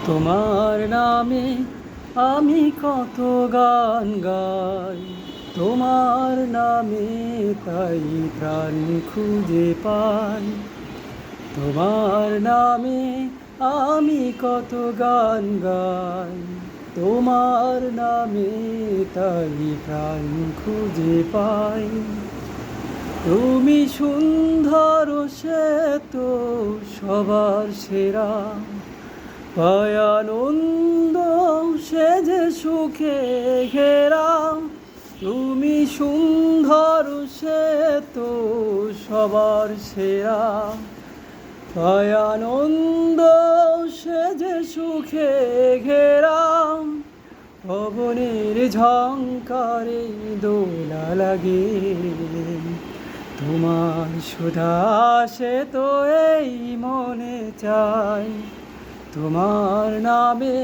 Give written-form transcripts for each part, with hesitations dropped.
তোমার নামে আমি কত গান গাই, তোমার নামে তাই প্রাণ খুঁজে পাই। তোমার নামে আমি কত গান গাই, তোমার নামে তাই প্রাণ খুঁজে পাই। তুমি সুন্দর, সে তো সবার সেরা, পায় আনন্দ সে যে সুখে ঘেরা। তুমি সুন্দর, সে তো সবার সেরা, পায় আনন্দ সে যে সুখে ঘেরা। পবনের ঝংকারে দোলা লাগে, তোমার সুধা সে তো এই মনে চাই। তোমার নামে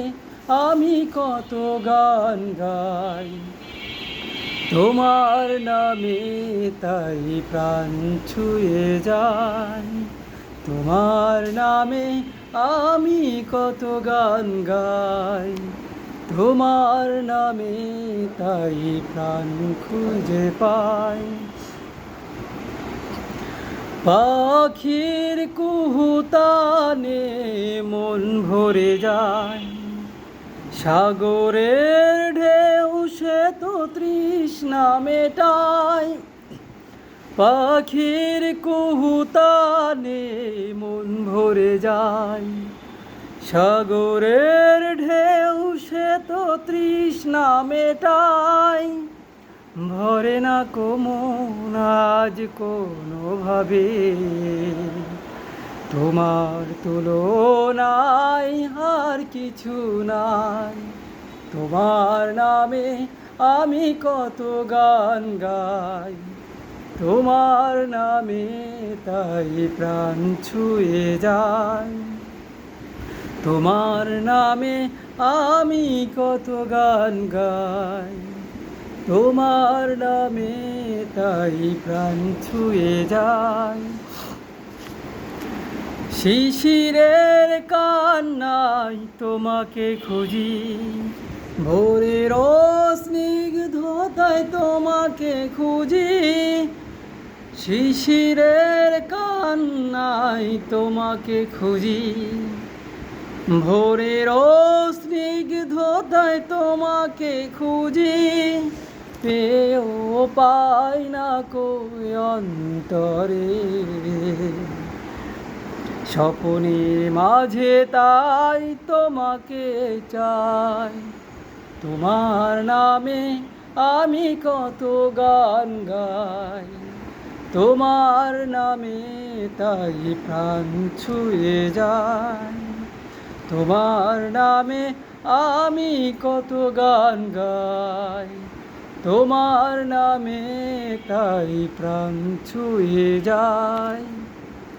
আমি কত গান গাই, তোমার নামে তাই প্রাণ ছুঁয়ে যায়। তোমার নামে আমি কত গান গাই, তোমার নামে তাই প্রাণ খুঁজে পাই। পাখির কুহুতানে মন ভরে যায়, সাগরের ঢেউ সে তো তৃষ্ণা মেটায়। পাখির কুহুতানে মন ভরে যায়, সাগরের ঢেউ সে তো তৃষ্ণা মেটায়। ভরে না কো মন আজ কোনোভাবে, তোমার তুলনায় আর কিছু নাই। তোমার নামে আমি কত গান গাই, তোমার নামে তাই প্রাণ ছুঁয়ে যায়। তোমার নামে আমি কত গান গাই, তোমার নামে তাই প্রাণ ছুঁয়ে যায়। শিশিরের কান্নায় তোমাকে খুঁজি, ভোরের স্নিগ্ধতায় তোমাকে খুঁজি। শিশিরের কান্নায় তোমাকে খুঁজি, ভোরের স্নিগ্ধতায় তোমাকে খুঁজি। পেয়েও পাই না কই অন্তরে, স্বপ্নের মাঝে তাই তোমাকে চাই। তোমার নামে আমি কত গান গাই, তোমার নামে তাই প্রাণ ছুঁয়ে যায়। তোমার নামে আমি কত গান গাই, তোমার নামে তাই প্রাণ ছুঁয়ে যায়।